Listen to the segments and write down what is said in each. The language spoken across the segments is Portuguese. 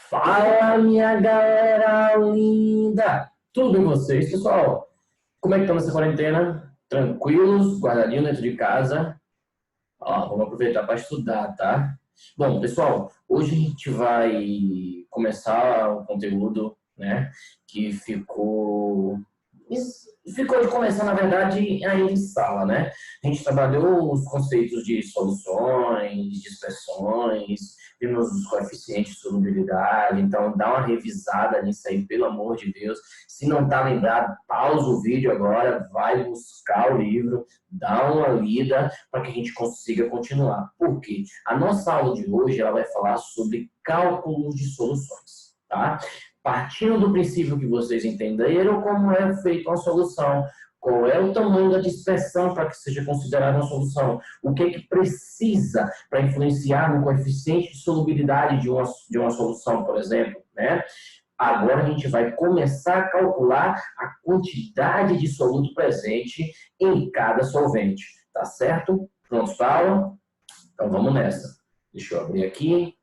Fala, minha galera linda! Tudo bem com vocês, pessoal? Como é que estão nessa quarentena? Tranquilos? Guardadinho dentro de casa? Ó, vamos aproveitar para estudar, tá? Bom, pessoal, hoje a gente vai começar um conteúdo, né, que ficou de começar, na verdade, aí em sala, né? A gente trabalhou os conceitos de soluções, dispersões, vimos os coeficientes de solubilidade, então dá uma revisada nisso aí, pelo amor de Deus. Se não está lembrado, pausa o vídeo agora, vai buscar o livro, dá uma lida para que a gente consiga continuar. Por quê? A nossa aula de hoje ela vai falar sobre cálculos de soluções, tá? Partindo do princípio que vocês entenderam como é feita uma solução, qual é o tamanho da dispersão para que seja considerada uma solução, o que é que precisa para influenciar no coeficiente de solubilidade de uma solução, por exemplo, né? Agora a gente vai começar a calcular a quantidade de soluto presente em cada solvente, tá certo? Prontos para a aula? Então vamos nessa. Deixa eu abrir aqui,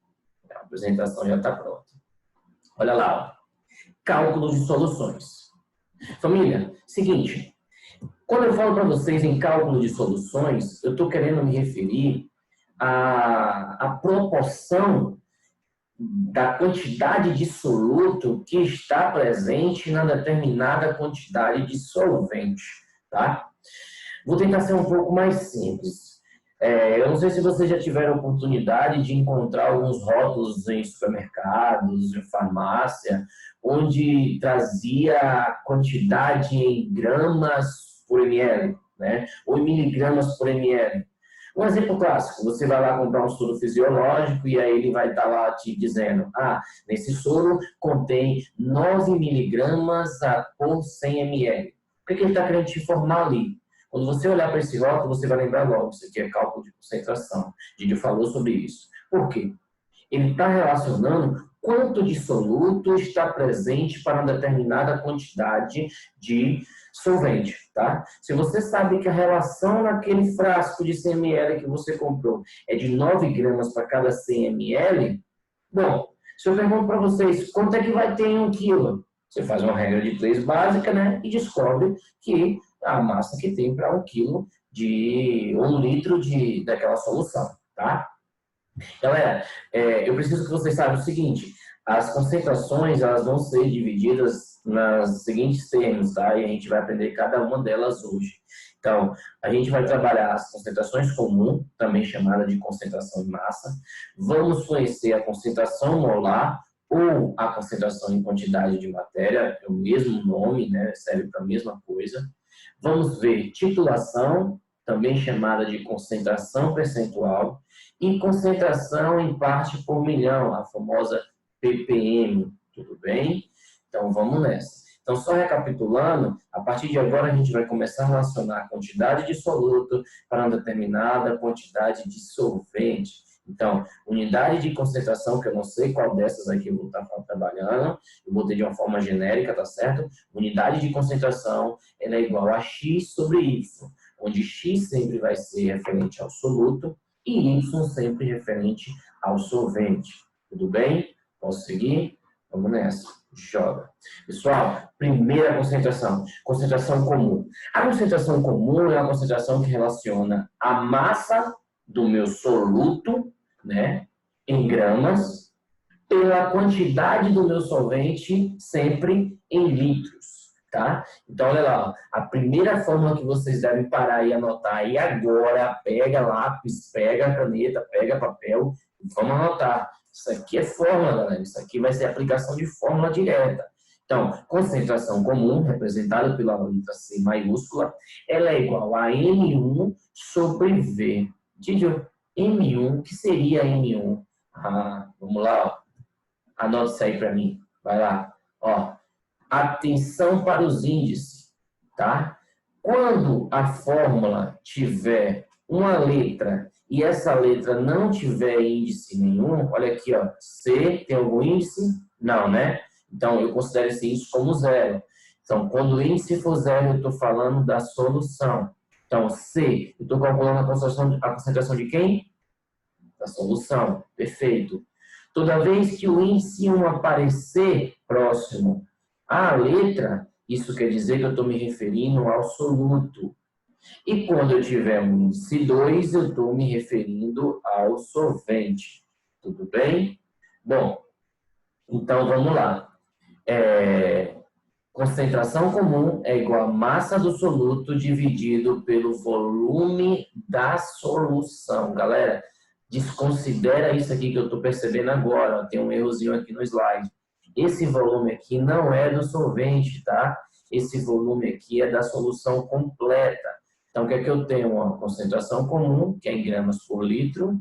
a apresentação já está pronta. Olha lá, ó. Cálculos de soluções. Família, seguinte, quando eu falo para vocês em cálculo de soluções, eu estou querendo me referir à proporção da quantidade de soluto que está presente na determinada quantidade de solvente, tá? Vou tentar ser um pouco mais simples. Eu não sei se vocês já tiveram a oportunidade de encontrar alguns rótulos em supermercados, em farmácia, onde trazia a quantidade em gramas por ml, né? Ou em miligramas por ml. Um exemplo clássico, você vai lá comprar um soro fisiológico e aí ele vai estar lá te dizendo, nesse soro contém 9 miligramas por 100 ml. O que ele está querendo te informar ali? Quando você olhar para esse rótulo, você vai lembrar logo, isso aqui é cálculo de concentração. A gente falou sobre isso. Por quê? Ele está relacionando quanto de soluto está presente para uma determinada quantidade de solvente, tá? Se você sabe que a relação naquele frasco de 100 ml que você comprou é de 9 gramas para cada 100 ml, bom, se eu pergunto para vocês, quanto é que vai ter em 1 quilo? Você faz uma regra de 3 básica, né? E descobre que a massa que tem para 1 quilo de 1 litro daquela solução, tá? Galera, eu preciso que vocês saibam o seguinte, as concentrações elas vão ser divididas nas seguintes termos, tá? E a gente vai aprender cada uma delas hoje. Então, a gente vai trabalhar as concentrações comuns, também chamada de concentração em massa. Vamos conhecer a concentração molar ou a concentração em quantidade de matéria, é o mesmo nome, né? Serve para a mesma coisa. Vamos ver titulação, também chamada de concentração percentual, e concentração em parte por milhão, a famosa ppm, tudo bem? Então vamos nessa. Então só recapitulando, a partir de agora a gente vai começar a relacionar a quantidade de soluto para uma determinada quantidade de solvente. Então, unidade de concentração, que eu não sei qual dessas aqui eu vou estar trabalhando, eu botei de uma forma genérica, tá certo? Unidade de concentração, ela é igual a x sobre y, onde x sempre vai ser referente ao soluto e y sempre referente ao solvente. Tudo bem? Posso seguir? Vamos nessa. Joga. Pessoal, primeira concentração. Concentração comum. A concentração comum é uma concentração que relaciona a massa do meu soluto, né, em gramas, pela quantidade do meu solvente sempre em litros. Tá? Então, olha lá, a primeira fórmula que vocês devem parar e anotar aí agora, pega lápis, pega caneta, pega papel, vamos anotar. Isso aqui é fórmula, galera, isso aqui vai ser aplicação de fórmula direta. Então, concentração comum, representada pela letra C maiúscula, ela é igual a M1 sobre V. Entendeu? M1, o que seria M1? Vamos lá, ó. Anota isso aí para mim, vai lá, ó. Atenção para os índices, tá? Quando a fórmula tiver uma letra e essa letra não tiver índice nenhum, olha aqui, ó, C tem algum índice? Não, né? Então, eu considero esse índice como zero. Então, quando o índice for zero, eu estou falando da solução. Então, C, eu estou calculando a concentração de quem? Da solução, perfeito. Toda vez que o índice 1 aparecer próximo à letra, isso quer dizer que eu estou me referindo ao soluto. E quando eu tiver um índice 2, eu estou me referindo ao solvente. Tudo bem? Bom, então vamos lá. Concentração comum é igual a massa do soluto dividido pelo volume da solução. Galera, desconsidera isso aqui que eu estou percebendo agora. Tem um errozinho aqui no slide. Esse volume aqui não é do solvente, tá? Esse volume aqui é da solução completa. Então, o que é que eu tenho? Uma concentração comum, que é em gramas por litro,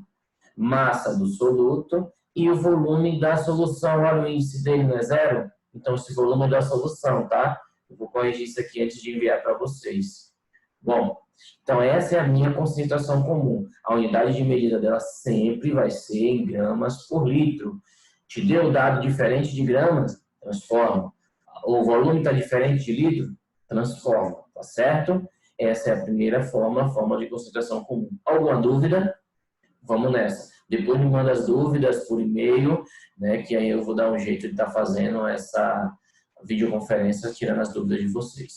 massa do soluto e o volume da solução. Olha, o índice dele não é zero? Então, esse volume é da solução, tá? Eu vou corrigir isso aqui antes de enviar para vocês. Bom, então essa é a minha concentração comum. A unidade de medida dela sempre vai ser em gramas por litro. Te deu dado diferente de gramas? Transforma. O volume está diferente de litro? Transforma, tá certo? Essa é a primeira forma, a forma de concentração comum. Alguma dúvida? Vamos nessa. Depois me manda as dúvidas por e-mail, né, que aí eu vou dar um jeito de estar fazendo essa videoconferência, tirando as dúvidas de vocês.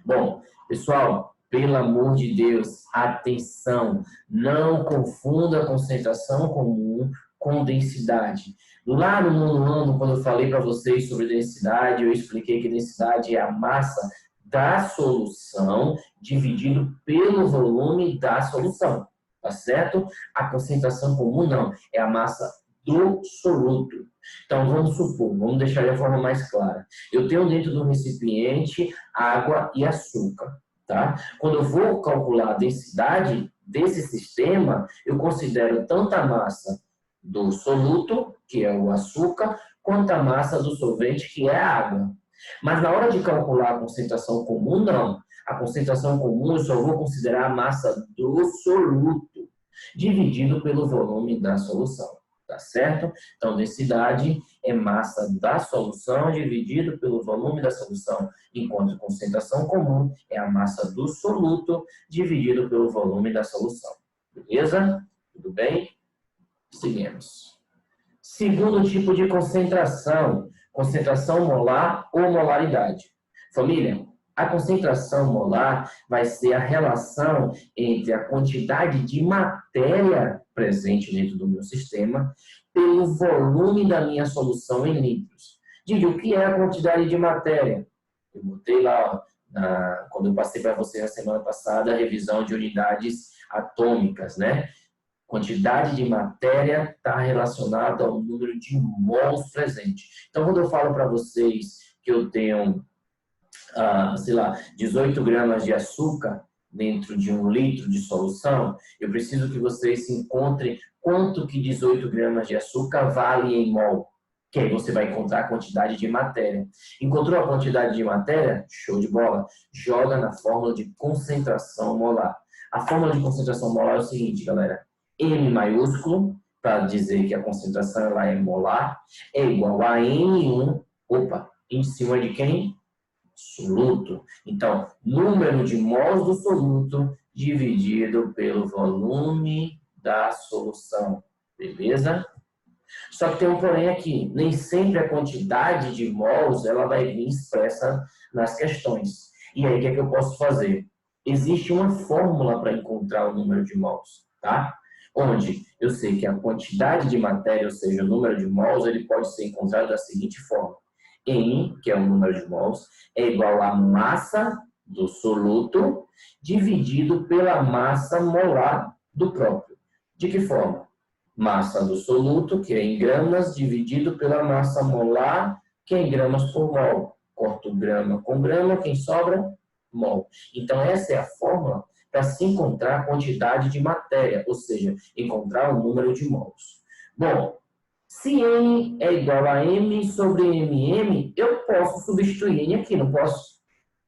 Bom, pessoal, pelo amor de Deus, atenção, não confunda concentração comum com densidade. Lá no nono ano, quando eu falei para vocês sobre densidade, eu expliquei que densidade é a massa da solução dividido pelo volume da solução. Tá certo? A concentração comum não, é a massa do soluto. Então, vamos supor, vamos deixar de uma forma mais clara. Eu tenho dentro do recipiente água e açúcar, tá? Quando eu vou calcular a densidade desse sistema, eu considero tanto a massa do soluto, que é o açúcar, quanto a massa do solvente, que é a água. Mas na hora de calcular a concentração comum, não. A concentração comum eu só vou considerar a massa do soluto, dividido pelo volume da solução, tá certo? Então, densidade é massa da solução dividido pelo volume da solução, enquanto concentração comum é a massa do soluto dividido pelo volume da solução. Beleza? Tudo bem? Seguimos. Segundo tipo de concentração, concentração molar ou molaridade. Família, a concentração molar vai ser a relação entre a quantidade de matéria presente dentro do meu sistema pelo volume da minha solução em litros. Diga, o que é a quantidade de matéria? Eu botei lá, ó, quando eu passei para você na semana passada, a revisão de unidades atômicas, né? Quantidade de matéria está relacionada ao número de mols presente. Então, quando eu falo para vocês que eu tenho sei lá, 18 gramas de açúcar dentro de 1 litro de solução, eu preciso que vocês se encontrem quanto que 18 gramas de açúcar vale em mol. Que aí você vai encontrar a quantidade de matéria. Encontrou a quantidade de matéria? Show de bola. Joga na fórmula de concentração molar. A fórmula de concentração molar é o seguinte, galera. M maiúsculo, para dizer que a concentração ela é molar, é igual a N1. Opa, índice 1 é de quem? Soluto. Então, número de mols do soluto dividido pelo volume da solução. Beleza? Só que tem um porém aqui. Nem sempre a quantidade de mols ela vai vir expressa nas questões. E aí, o que é que eu posso fazer? Existe uma fórmula para encontrar o número de mols, tá? Onde eu sei que a quantidade de matéria, ou seja, o número de mols, ele pode ser encontrado da seguinte forma. N, que é o número de mols, é igual à massa do soluto dividido pela massa molar do próprio. De que forma? Massa do soluto, que é em gramas, dividido pela massa molar, que é em gramas por mol. Corto grama com grama, quem sobra? Mol. Então, essa é a fórmula para se encontrar a quantidade de matéria, ou seja, encontrar o número de mols. Bom, se N é igual a M sobre MM, eu posso substituir N aqui, não posso?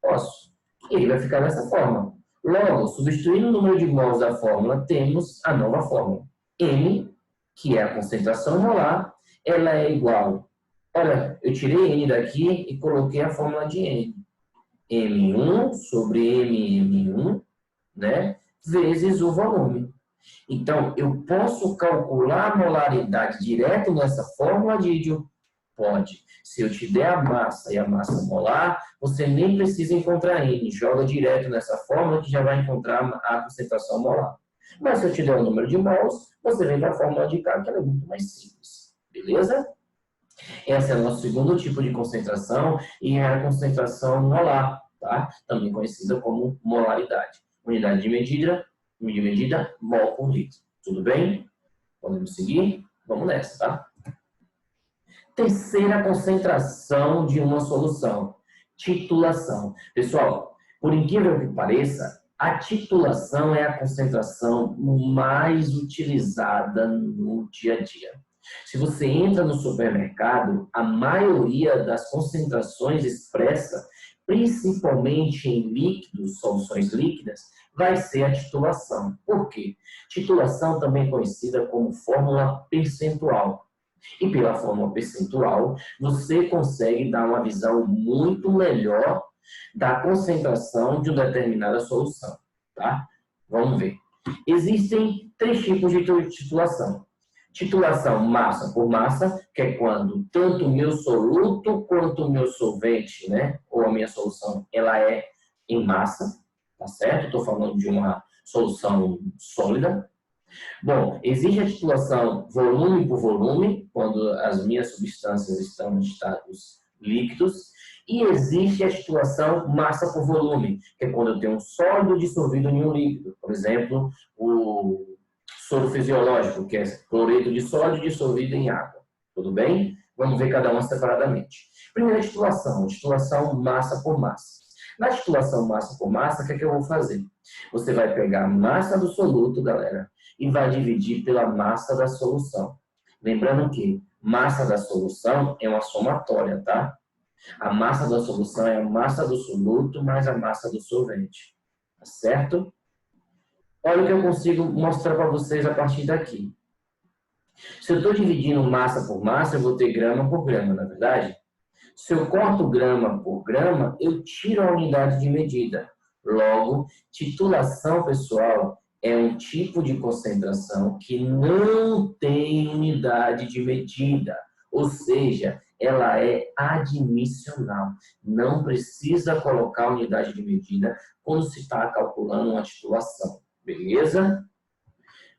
Posso. E ele vai ficar dessa forma. Logo, substituindo o número de mols da fórmula, temos a nova fórmula. M, que é a concentração molar, ela é igual. Olha, eu tirei N daqui e coloquei a fórmula de N. M1 sobre MM1, né, vezes o volume. Então, eu posso calcular a molaridade direto nessa fórmula, Didio? Pode. Se eu te der a massa e a massa molar, você nem precisa encontrar N. Joga direto nessa fórmula que já vai encontrar a concentração molar. Mas se eu te der o número de mols, você vem para a fórmula de K, que ela é muito mais simples. Beleza? Esse é o nosso segundo tipo de concentração e é a concentração molar, tá? Também conhecida como molaridade. Unidade de medida, mol por litro. Tudo bem? Podemos seguir? Vamos nessa, tá? Terceira concentração de uma solução, titulação. Pessoal, por incrível que pareça, a titulação é a concentração mais utilizada no dia a dia. Se você entra no supermercado, a maioria das concentrações expressa, principalmente em líquidos, soluções líquidas, vai ser a titulação. Por quê? Titulação também é conhecida como fórmula percentual. E pela fórmula percentual, você consegue dar uma visão muito melhor da concentração de uma determinada solução, tá? Vamos ver. Existem 3 tipos de titulação. Titulação massa por massa, que é quando tanto o meu soluto quanto o meu solvente, né, ou a minha solução, ela é em massa, tá certo? Estou falando de uma solução sólida. Bom, existe a titulação volume por volume, quando as minhas substâncias estão em estados líquidos, e existe a titulação massa por volume, que é quando eu tenho um sólido dissolvido em um líquido. Por exemplo, o soro fisiológico, que é cloreto de sódio dissolvido em água. Tudo bem? Vamos ver cada uma separadamente. Primeira titulação massa por massa. Na titulação massa por massa, o que é que eu vou fazer? Você vai pegar a massa do soluto, galera, e vai dividir pela massa da solução. Lembrando que massa da solução é uma somatória, tá? A massa da solução é a massa do soluto mais a massa do solvente. Tá certo? Olha o que eu consigo mostrar para vocês a partir daqui. Se eu estou dividindo massa por massa, eu vou ter grama por grama, na verdade? Se eu corto grama por grama, eu tiro a unidade de medida. Logo, titulação, pessoal, é um tipo de concentração que não tem unidade de medida. Ou seja, ela é admissional. Não precisa colocar unidade de medida quando se está calculando uma titulação. Beleza?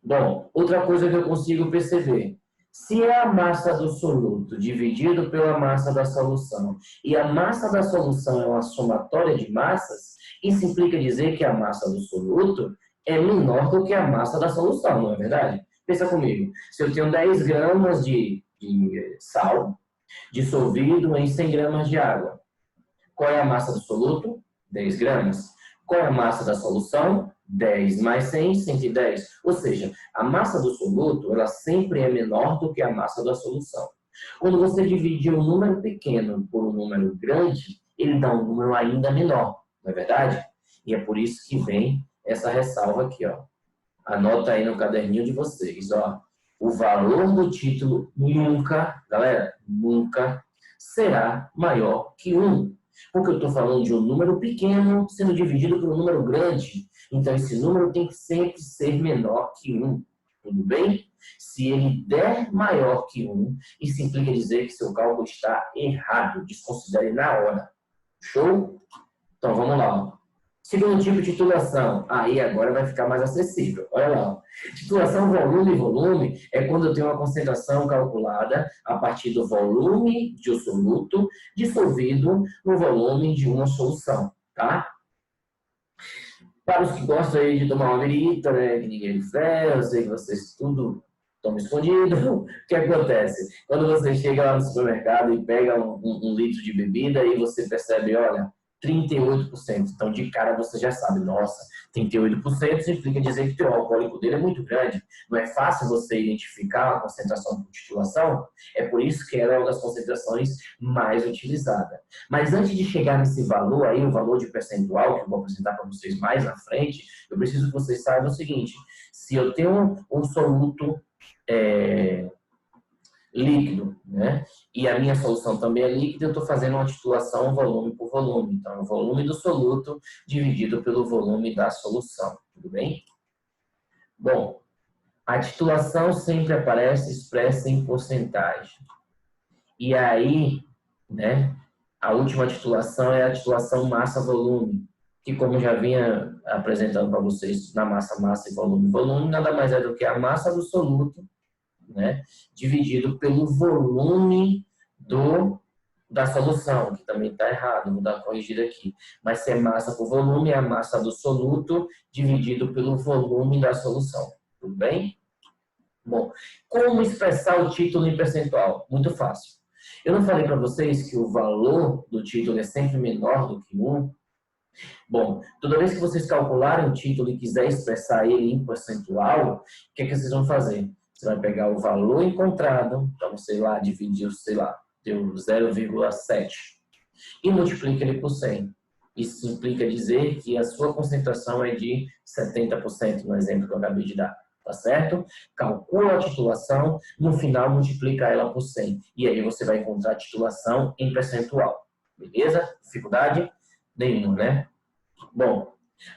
Bom, outra coisa que eu consigo perceber. Se é a massa do soluto dividido pela massa da solução e a massa da solução é uma somatória de massas, isso implica dizer que a massa do soluto é menor do que a massa da solução, não é verdade? Pensa comigo. Se eu tenho 10 gramas de sal dissolvido em 100 gramas de água, qual é a massa do soluto? 10 gramas. Qual é a massa da solução? 10 mais 100, 110. Ou seja, a massa do soluto, ela sempre é menor do que a massa da solução. Quando você divide um número pequeno por um número grande, ele dá um número ainda menor, não é verdade? E é por isso que vem essa ressalva aqui, ó. Anota aí no caderninho de vocês, ó. O valor do título nunca, galera, nunca será maior que 1. Porque eu estou falando de um número pequeno sendo dividido por um número grande. Então, esse número tem que sempre ser menor que 1. Tudo bem? Se ele der maior que 1, isso implica dizer que seu cálculo está errado. Desconsidere na hora. Show? Então, vamos lá. Ó. Segundo tipo de titulação. Aí agora vai ficar mais acessível. Olha lá. Ó. Titulação volume é quando eu tenho uma concentração calculada a partir do volume de um soluto dissolvido no volume de uma solução. Tá? Para os que gostam aí de tomar uma birita, né, que ninguém fez, eu sei que vocês tudo tomam escondido. O que acontece? Quando você chega lá no supermercado e pega um litro de bebida e você percebe, olha, 38%. Então, de cara, você já sabe, nossa, 38% significa dizer que o teor alcoólico dele é muito grande. Não é fácil você identificar a concentração por titulação, é por isso que ela é uma das concentrações mais utilizadas. Mas antes de chegar nesse valor aí, o valor de percentual, que eu vou apresentar para vocês mais na frente, eu preciso que vocês saibam o seguinte, se eu tenho um soluto líquido, né? E a minha solução também é líquida, eu estou fazendo uma titulação volume por volume. Então, o volume do soluto dividido pelo volume da solução. Tudo bem? Bom, A titulação sempre aparece expressa em porcentagem. E aí, né, a última titulação é a titulação massa-volume, que como já vinha apresentando para vocês na massa, massa e volume, volume nada mais é do que a massa do soluto, né, dividido pelo volume da solução, que também está errado, vou dar uma corrigida aqui. Mas se é massa por volume, é a massa do soluto dividido pelo volume da solução. Tudo bem? Bom, como expressar o título em percentual? Muito fácil. Eu não falei para vocês que o valor do título é sempre menor do que 1? Bom, toda vez que vocês calcularem o título e quiser expressar ele em percentual, o que é que vocês vão fazer? Você vai pegar o valor encontrado, então, sei lá, dividir, sei lá, deu 0,7 e multiplica ele por 100. Isso implica dizer que a sua concentração é de 70%, no exemplo que eu acabei de dar. Tá certo? Calcula a titulação, no final multiplica ela por 100. E aí você vai encontrar a titulação em percentual. Beleza? Dificuldade? Nenhuma, né? Bom,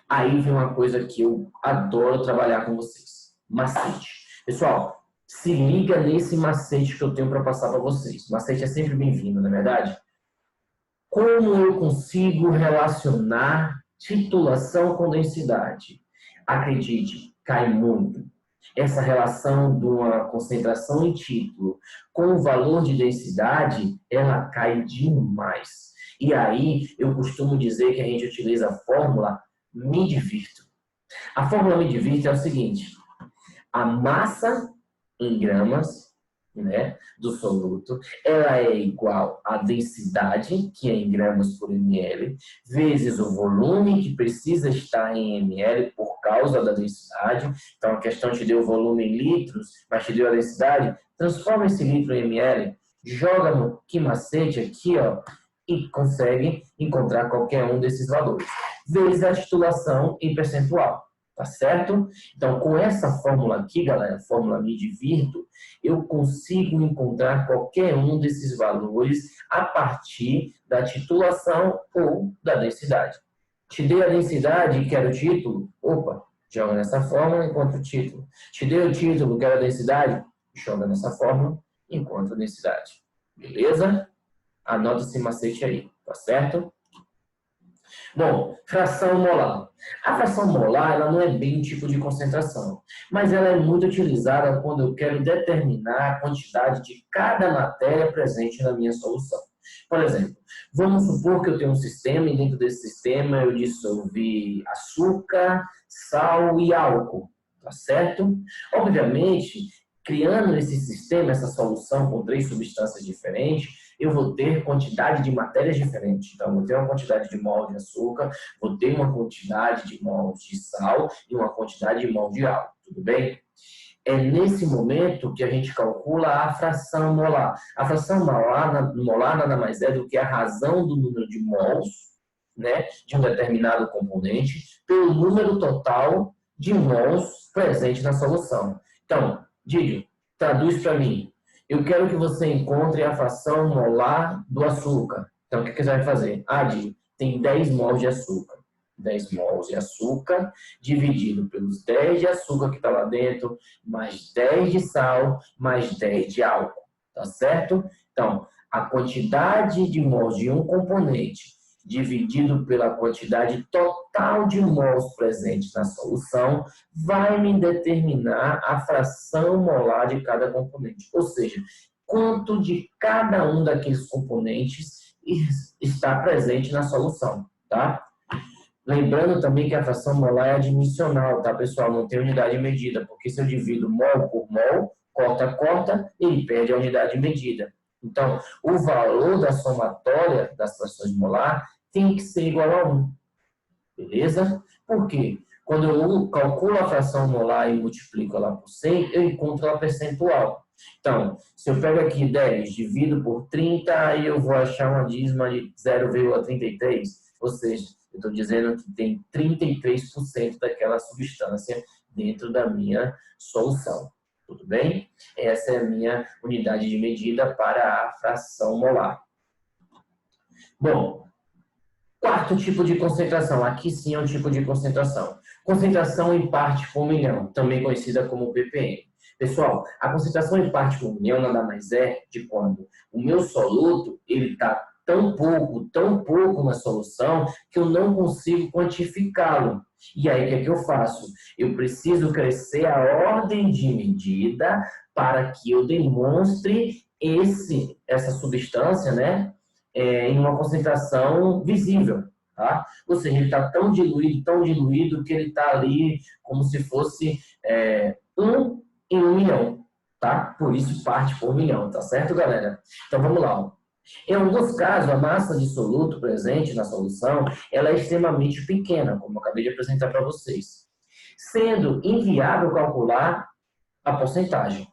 aí vem uma coisa que eu adoro trabalhar com vocês. Macete. Pessoal, se liga nesse macete que eu tenho para passar para vocês. Macete é sempre bem-vindo, não é verdade? Como eu consigo relacionar titulação com densidade? Acredite, cai muito. Essa relação de uma concentração em título com o valor de densidade, ela cai demais. E aí, eu costumo dizer que a gente utiliza a fórmula me divirto. A fórmula me divirto é o seguinte: a massa em gramas, né, do soluto, ela é igual à densidade, que é em gramas por ml, vezes o volume que precisa estar em ml por causa da densidade. Então, a questão te deu o volume em litros, mas te deu a densidade. Transforma esse litro em ml, joga no que macete aqui, ó, e consegue encontrar qualquer um desses valores. Vezes a titulação em percentual. Tá certo? Então, com essa fórmula aqui, galera, fórmula me divirto, eu consigo encontrar qualquer um desses valores a partir da titulação ou da densidade. Te dei a densidade e quero o título? Opa, joga nessa fórmula e encontra o título. Te dei o título, quero a densidade? Joga nessa fórmula e encontra a densidade. Beleza? Anota esse macete aí, tá certo? Bom, fração molar. A fração molar, ela não é bem um tipo de concentração, mas ela é muito utilizada quando eu quero determinar a quantidade de cada matéria presente na minha solução. Por exemplo, vamos supor que eu tenho um sistema e dentro desse sistema eu dissolvi açúcar, sal e álcool, tá certo? Obviamente, criando esse sistema, essa solução com 3 substâncias diferentes, eu vou ter quantidade de matérias diferentes. Então, vou ter uma quantidade de mol de açúcar, vou ter uma quantidade de mol de sal e uma quantidade de mol de álcool. Tudo bem? É nesse momento que a gente calcula a fração molar. A fração molar nada mais é do que a razão do número de mols, né, de um determinado componente pelo número total de mols presente na solução. Então, Didio, traduz para mim. Eu quero que você encontre a fração molar do açúcar. Então, o que você vai fazer? Ah, Didio, tem 10 mols de açúcar. 10 mols de açúcar dividido pelos 10 de açúcar que está lá dentro, mais 10 de sal, mais 10 de álcool. Tá certo? Então, a quantidade de mols de um componente dividido pela quantidade total de mols presentes na solução, vai me determinar a fração molar de cada componente. Ou seja, quanto de cada um daqueles componentes está presente na solução, tá? Lembrando também que a fração molar é admissional, tá, pessoal? Não tem unidade medida, porque se eu divido mol por mol, corta, ele perde a unidade medida. Então, o valor da somatória das frações molar tem que ser igual a 1. Beleza? Por quê? Quando eu calculo a fração molar e multiplico ela por 100, eu encontro a percentual. Então, se eu pego aqui 10, divido por 30, aí eu vou achar uma dízima de 0,33. Ou seja, eu estou dizendo que tem 33% daquela substância dentro da minha solução. Tudo bem? Essa é a minha unidade de medida para a fração molar. Bom, Quarto tipo de concentração, aqui sim é um tipo de concentração. Concentração em parte por milhão, também conhecida como ppm. Pessoal, a concentração em parte por milhão nada mais é de quando o meu soluto ele está tão pouco na solução que eu não consigo quantificá-lo. E aí, o que é que eu faço? Eu preciso crescer a ordem de medida para que eu demonstre essa substância, né, em uma concentração visível. Tá? Ou seja, ele está tão diluído, que ele está ali como se fosse 1 em 1 milhão. Tá? Por isso, parte por milhão. Tá certo, galera? Então, vamos lá. Ó. Em alguns casos, a massa de soluto presente na solução ela é extremamente pequena, como eu acabei de apresentar para vocês, sendo inviável calcular a porcentagem.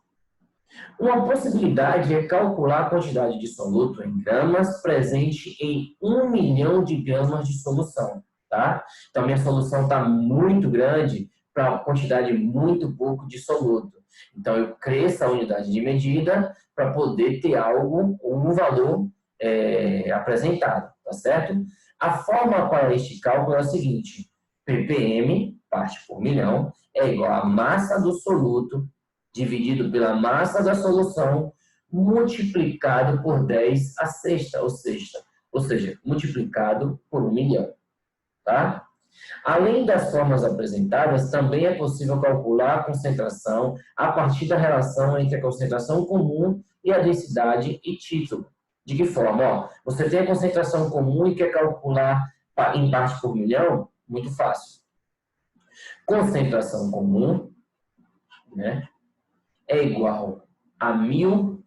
Uma possibilidade é calcular a quantidade de soluto em gramas presente em 1 milhão de gramas de solução. Tá? Então, minha solução está muito grande para uma quantidade muito pouco de soluto. Então, eu cresço a unidade de medida para poder ter algo, um valor apresentado, tá certo? A forma para este cálculo é a seguinte: ppm, parte por milhão, é igual a massa do soluto dividido pela massa da solução multiplicado por 10 a sexta, ou seja, multiplicado por 1 milhão, tá? Além das formas apresentadas, também é possível calcular a concentração a partir da relação entre a concentração comum e a densidade e título. De que forma? Ó, você tem a concentração comum e quer calcular em parte por milhão? Muito fácil. Concentração comum, né, é igual a 1000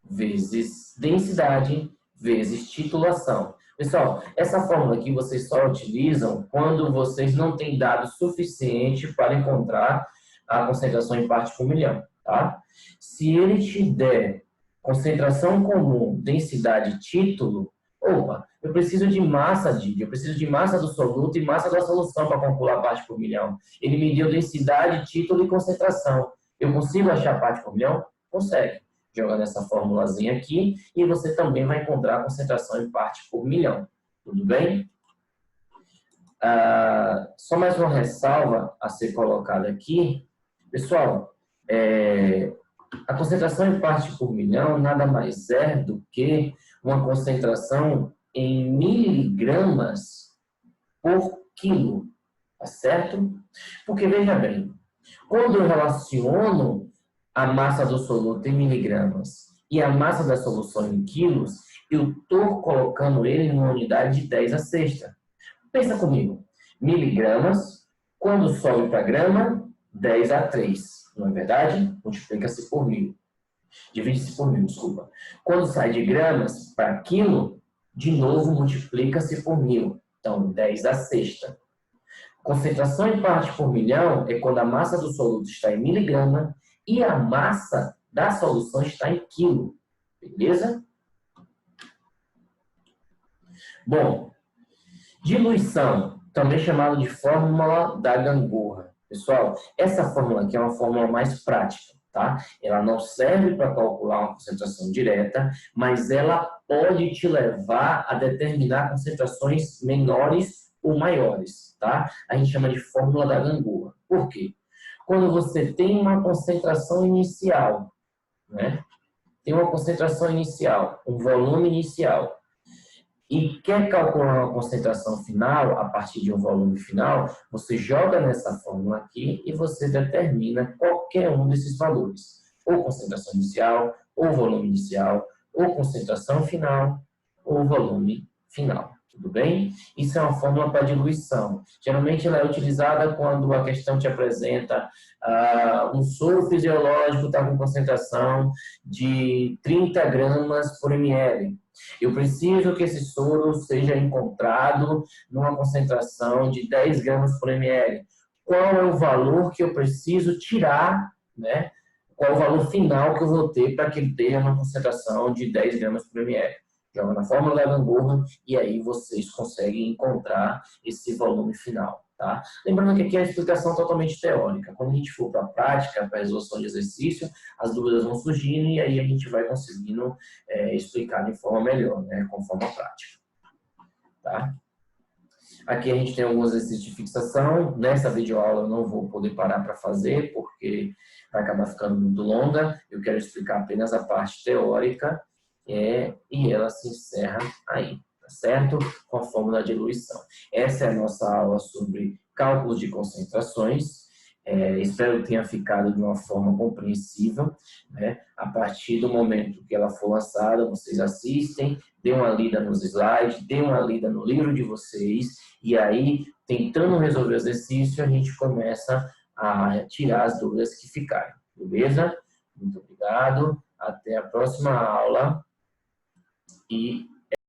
vezes densidade vezes titulação. Pessoal, essa fórmula aqui vocês só utilizam quando vocês não têm dados suficiente para encontrar a concentração em parte por milhão, tá? Se ele te der concentração comum, densidade, título, opa, eu preciso de massa do soluto e massa da solução para calcular a parte por milhão. Ele me deu densidade, título e concentração. Eu consigo achar a parte por milhão? Consegue. Joga nessa formulazinha aqui e você também vai encontrar a concentração em parte por milhão. Tudo bem? Só mais uma ressalva a ser colocada aqui. Pessoal, a concentração em parte por milhão nada mais é do que uma concentração em miligramas por quilo. Tá certo? Porque, veja bem, quando eu relaciono a massa do soluto em miligramas e a massa da solução em quilos, eu estou colocando ele numa unidade de 10 a sexta. Pensa comigo. Miligramas, quando sobe para grama, 10 a 3. Não é verdade? Multiplica-se por 1000. Divide-se por 1000, desculpa. Quando sai de gramas para quilo, de novo multiplica-se por 1000. Então, 10 a sexta. Concentração em parte por milhão é quando a massa do soluto está em miligrama e a massa da solução está em quilo. Beleza? Bom, diluição, também chamada de fórmula da gangorra. Pessoal, essa fórmula aqui é uma fórmula mais prática, tá? Ela não serve para calcular uma concentração direta, mas ela pode te levar a determinar concentrações menores ou maiores, tá? A gente chama de fórmula da gangorra. Por quê? Quando você tem uma concentração inicial, né? Tem uma concentração inicial, um volume inicial, e quer calcular uma concentração final a partir de um volume final, você joga nessa fórmula aqui e você determina qualquer um desses valores. Ou concentração inicial, ou volume inicial, ou concentração final, ou volume final. Tudo bem? Isso é uma fórmula para diluição. Geralmente ela é utilizada quando a questão te apresenta um soro fisiológico está com concentração de 30 gramas por ml. Eu preciso que esse soro seja encontrado numa concentração de 10 gramas por ml. Qual é o valor que eu preciso tirar, né? Qual é o valor final que eu vou ter para que ele tenha uma concentração de 10 gramas por ml? Joga na fórmula da gangorra e aí vocês conseguem encontrar esse volume final, tá? Lembrando que aqui é a explicação totalmente teórica. Quando a gente for para a prática, para a resolução de exercício, as dúvidas vão surgindo e aí a gente vai conseguindo explicar de forma melhor, né? Com forma prática, tá? Aqui a gente tem alguns exercícios de fixação. Nessa videoaula eu não vou poder parar para fazer, porque vai acabar ficando muito longa. Eu quero explicar apenas a parte teórica e ela se encerra aí, tá certo? Com a fórmula de diluição. Essa é a nossa aula sobre cálculos de concentrações. Espero que tenha ficado de uma forma compreensível, né? A partir do momento que ela for lançada, vocês assistem, dê uma lida nos slides, dê uma lida no livro de vocês, e aí, tentando resolver o exercício, a gente começa a tirar as dúvidas que ficarem, beleza? Muito obrigado, até a próxima aula e